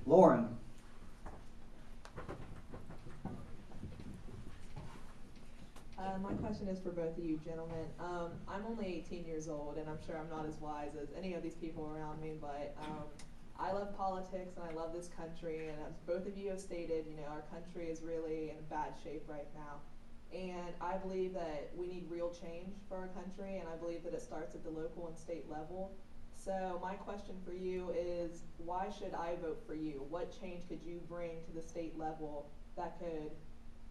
Lauren. My question is for both of you gentlemen. I'm only 18 years old, and I'm sure I'm not as wise as any of these people around me, but I love politics and I love this country, and as both of you have stated, you know, our country is really in bad shape right now. And I believe that we need real change for our country, and I believe that it starts at the local and state level. So my question for you is, why should I vote for you? What change could you bring to the state level that could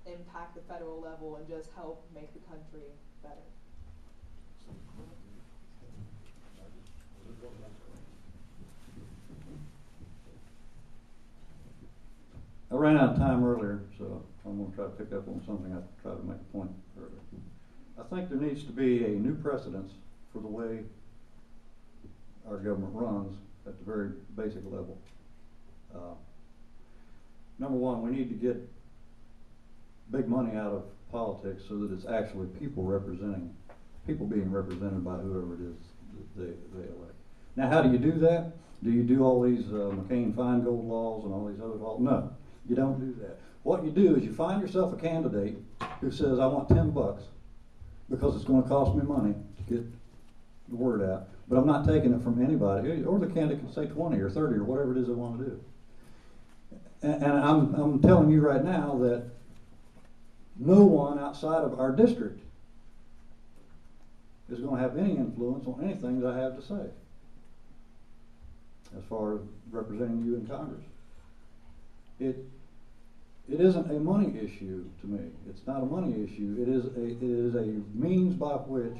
impact the federal level and just help make the country better? I ran out of time earlier, so I'm going to try to pick up on something I tried to make a point earlier. I think there needs to be a new precedence for the way our government runs at the very basic level. Number one, we need to get big money out of politics so that it's actually people being represented by whoever it is that they elect. Now, how do you do that? Do you do all these McCain-Feingold laws and all these other laws? No, you don't do that. What you do is you find yourself a candidate who says, I want $10 because it's going to cost me money to get the word out, but I'm not taking it from anybody. Or the candidate can say 20 or 30 or whatever it is they want to do. And I'm telling you right now that no one outside of our district is going to have any influence on anything that I have to say as far as representing you in Congress. It isn't a money issue to me. It's not a money issue. It is a means by which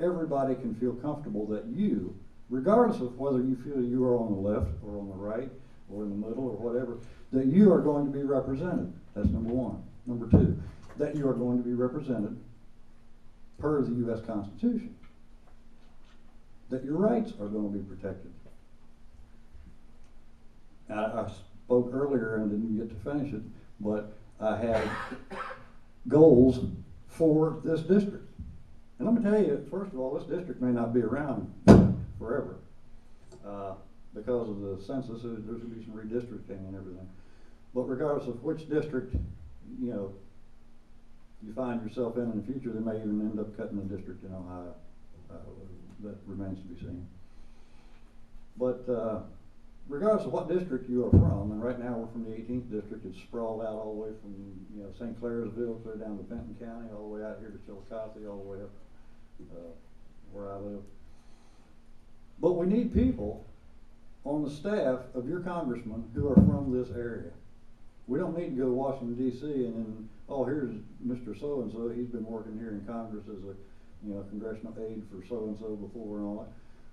everybody can feel comfortable that you, regardless of whether you feel you are on the left or on the right or in the middle or whatever, that you are going to be represented. That's number one. Number two, that you are going to be represented per the U.S. Constitution. That your rights are going to be protected. I spoke earlier and didn't get to finish it, but I have goals for this district. And let me tell you, first of all, this district may not be around forever because of the census. There's going to be some redistricting and everything. But regardless of which district, you know, you find yourself in the future, they may even end up cutting the district in Ohio. That remains to be seen. But regardless of what district you are from, and right now we're from the 18th district, it's sprawled out all the way from St. Clairsville clear down to Benton County, all the way out here to Chillicothe, all the way up where I live. But we need people on the staff of your congressman who are from this area. We don't need to go to Washington D.C. and then, oh, here's Mr. So-and-so, he's been working here in Congress as a congressional aide for so-and-so before and all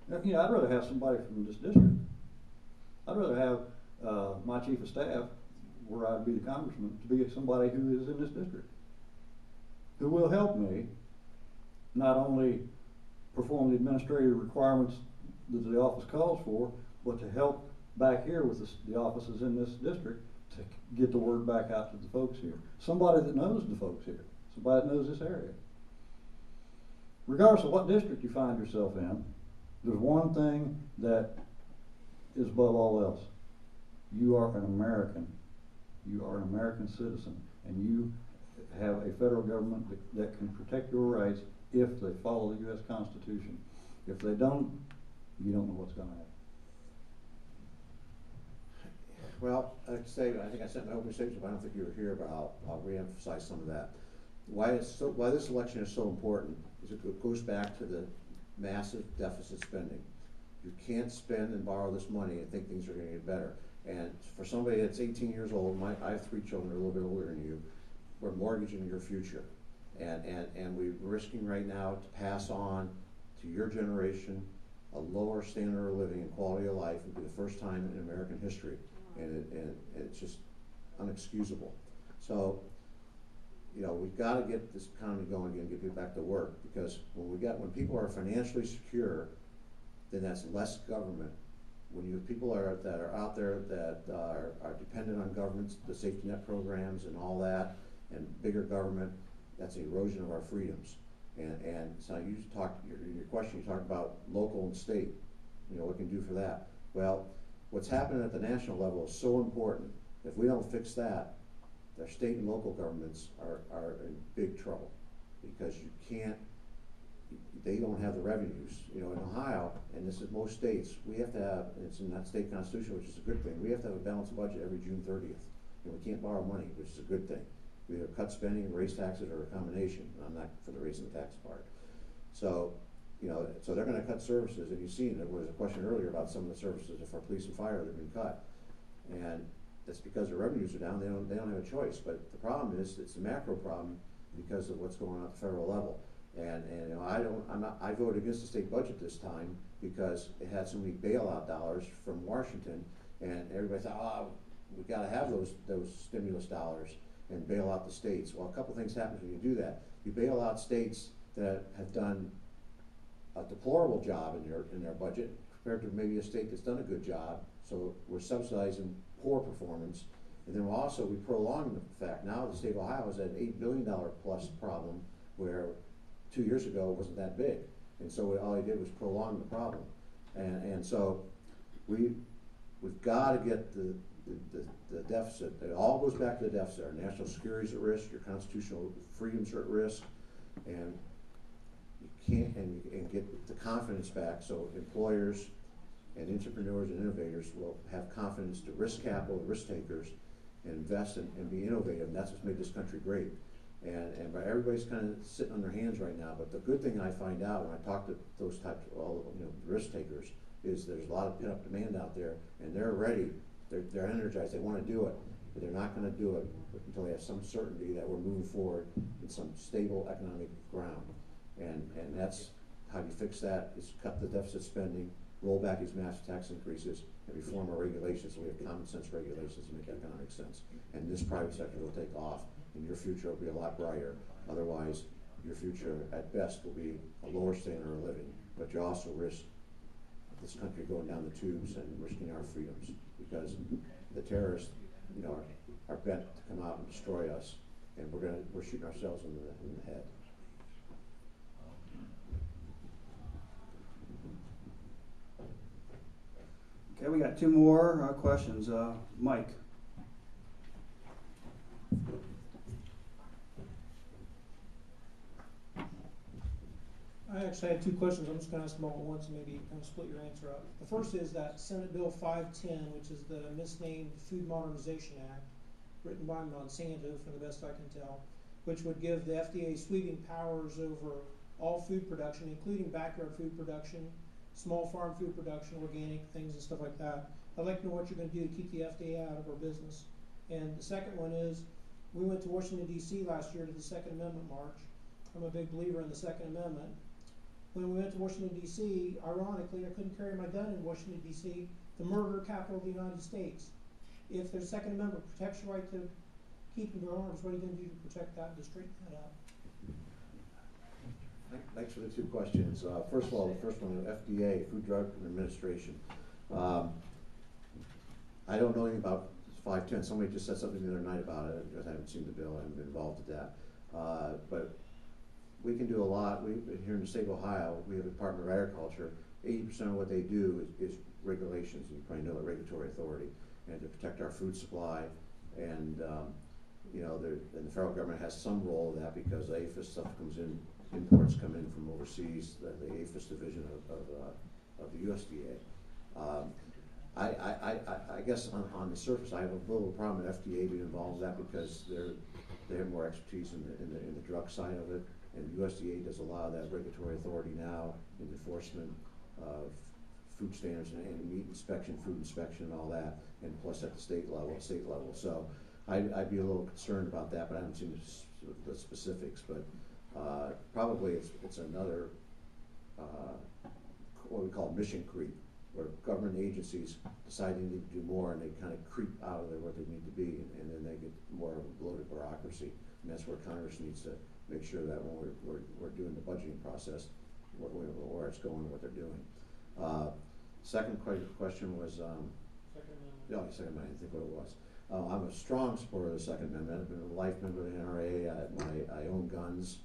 that. I'd rather have somebody from this district. I'd rather have my chief of staff, where I'd be the congressman, to be somebody who is in this district, who will help me not only perform the administrative requirements that the office calls for, but to help back here with the offices in this district to get the word back out to the folks here. Somebody that knows the folks here, somebody that knows this area. Regardless of what district you find yourself in, there's one thing that is above all else. You are an American. You are an American citizen, and you have a federal government that can protect your rights if they follow the U.S. Constitution. If they don't, you don't know what's going to happen. Well, like I say, I think I sent my opening statement, but I don't think you were here, but I'll reemphasize some of that. Why this election is so important is it goes back to the massive deficit spending. You can't spend and borrow this money and think things are going to get better. And for somebody that's 18 years old, I have 3 children that are a little bit older than you, we're mortgaging your future. And we're risking right now to pass on to your generation a lower standard of living and quality of life. It would be the first time in American history. And it's just unexcusable. So, we've got to get this economy going again, get people back to work, because when people are financially secure, then that's less government. When you have people that are out there that are dependent on governments, the safety net programs and all that, and bigger government, that's an erosion of our freedoms. And so you talked, your question, you talked about local and state, what can do for that. Well, what's happening at the national level is so important. If we don't fix that, their state and local governments are in big trouble, because you can't, they don't have the revenues. You know, in Ohio, and this is most states, we have to have, it's in that state constitution, which is a good thing, we have to have a balanced budget every June 30th. And we can't borrow money, which is a good thing. We either cut spending, raise taxes, or a combination. I'm not for the raising the tax part. So, you know, so they're gonna cut services, and you've seen, there was a question earlier about some of the services for police and fire that have been cut. And that's because their revenues are down, they don't have a choice. But the problem is, it's a macro problem because of what's going on at the federal level. And you know, I voted against the state budget this time because it had so many bailout dollars from Washington, and everybody thought, oh, we gotta have those stimulus dollars and bail out the states. Well, a couple things happen when you do that. You bail out states that have done a deplorable job in their budget compared to maybe a state that's done a good job. So we're subsidizing poor performance. And then we prolong the fact now the state of Ohio has an $8 billion plus problem, where 2 years ago it wasn't that big. And so all they did was prolong the problem. And so we've got to get the deficit. It all goes back to the deficit. Our national security is at risk, your constitutional freedoms are at risk, and you can't, and get the confidence back so employers and entrepreneurs and innovators will have confidence to risk capital, risk takers, and invest and be innovative. And that's what's made this country great. And everybody's kind of sitting on their hands right now. But the good thing I find out when I talk to those types of risk takers is there's a lot of pent-up demand out there, and they're ready. They're energized. They want to do it, but they're not going to do it until they have some certainty that we're moving forward in some stable economic ground. And that's how you fix that, is cut the deficit spending, roll back these massive tax increases, and reform our regulations so we have common sense regulations that make economic sense. And this private sector will take off, and your future will be a lot brighter. Otherwise, your future at best will be a lower standard of living, but you also risk this country going down the tubes and risking our freedoms, because the terrorists, are bent to come out and destroy us, and we're shooting ourselves in the head. Okay, we got two more questions. Mike. I actually had two questions. I'm just going to ask them all at once and maybe kind of split your answer up. The first is that Senate Bill 510, which is the misnamed Food Modernization Act, written by Monsanto, from the best I can tell, which would give the FDA sweeping powers over all food production, including backyard food production, small farm food production, organic things and stuff like that. I'd like to know what you're going to do to keep the FDA out of our business. And the second one is, we went to Washington, D.C. last year to the Second Amendment March. I'm a big believer in the Second Amendment. When we went to Washington, D.C., ironically, I couldn't carry my gun in Washington, D.C., the murder capital of the United States. If the Second Amendment protects your right to keep and bear arms, what are you going to do to protect that and to straighten that out? Thanks for the two questions. First of all, the first one, FDA, Food Drug Administration. I don't know anything about 510. Somebody just said something the other night about it. I haven't seen the bill. I haven't been involved with that. But we can do a lot. Here in the state of Ohio, we have a Department of Agriculture. 80% of what they do is regulations. You probably know the regulatory authority, and to protect our food supply. And and the federal government has some role in that, because APHIS stuff comes in. Imports come in from overseas, the APHIS division of the USDA. I guess on the surface, I have a little problem with FDA being involved in that, because they have more expertise in the drug side of it, and USDA does a lot of that regulatory authority now in enforcement of food standards and meat inspection, food inspection, and all that, and plus at the state level. So I'd be a little concerned about that, but I haven't seen the specifics. But probably it's another what we call mission creep, where government agencies decide they need to do more, and they kind of creep out of there where they need to be, and then they get more of a bloated bureaucracy. And that's where Congress needs to make sure that when we're doing the budgeting process, where it's going and what they're doing. Second question was Second Amendment. Second Amendment. I didn't think what it was. I'm a strong supporter of the Second Amendment. I've been a life member of the NRA. I own guns.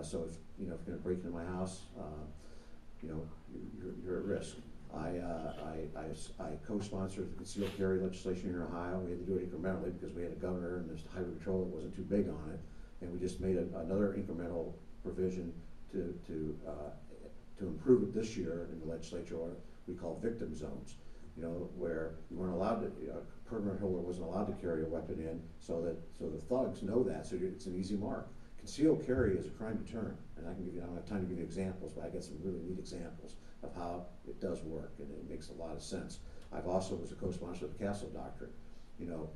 So if you're going to break into my house, you're at risk. I co-sponsored the concealed carry legislation here in Ohio. We had to do it incrementally because we had a governor and this highway patrol that wasn't too big on it. And we just made another incremental provision to improve it this year in the legislature, or we call victim zones. You know, where you weren't allowed to, a permit holder wasn't allowed to carry a weapon in, so the thugs know that, so it's an easy mark. Concealed carry is a crime deterrent, and I don't have time to give you examples, but I got some really neat examples of how it does work, and it makes a lot of sense. I've also was a co-sponsor of the Castle Doctrine. You know,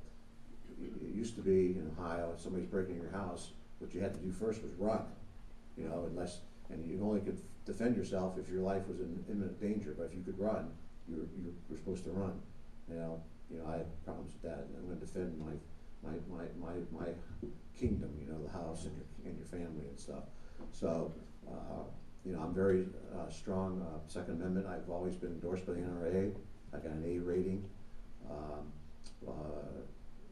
it used to be in Ohio, if somebody's breaking your house, what you had to do first was run. You know, and you only could defend yourself if your life was in imminent danger, but if you could run, you were supposed to run. You know, I have problems with that, and I'm going to defend my kingdom. You know, the house and your family and stuff. So, you know, I'm very strong Second Amendment. I've always been endorsed by the NRA. I got an A rating.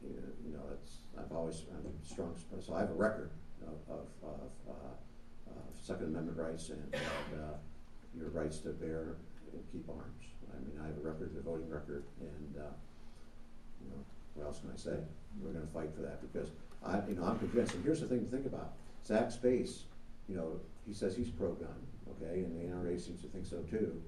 You know, I'm strong. So I have a record of Second Amendment rights and your rights to bear and keep arms. I mean, I have a record, a voting record, and you know, what else can I say? We're going to fight for that because I'm convinced. And here's the thing to think about: Zach Space, you know, he says he's pro-gun, okay, and the NRA seems to think so too.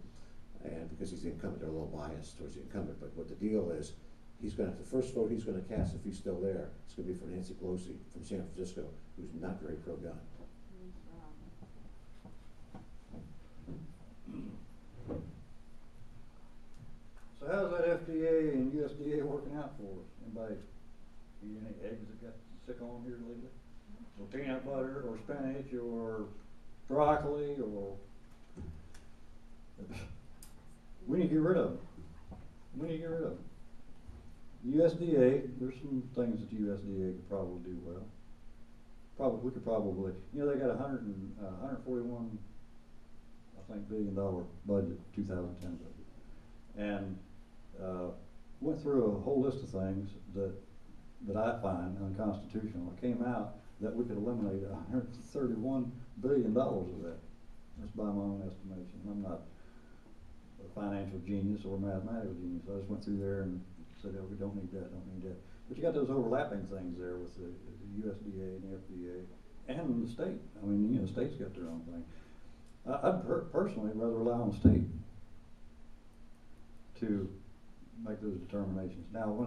And because he's the incumbent, they're a little biased towards the incumbent. But what the deal is, he's going to the first vote he's going to cast if he's still there. It's going to be for Nancy Pelosi from San Francisco, who's not very pro-gun. So how's that FDA and USDA working out for us? Anybody eat any eggs that got sick on here lately? Or peanut butter, or spinach, or broccoli, or we need to get rid of them. We need to get rid of them. USDA, there's some things that USDA could probably do well. We could probably, you know, they got 141, I think, $1 billion budget, 2010 budget, and went through a whole list of things that I find unconstitutional. It came out that we could eliminate $131 billion of that. That's by my own estimation. I'm not a financial genius or mathematical genius. I just went through there and said, oh, we don't need that, don't need that. But you got those overlapping things there with the USDA and the FDA and the state. I mean, you know, the state's got their own thing. I'd personally rather rely on the state to make those determinations. Now,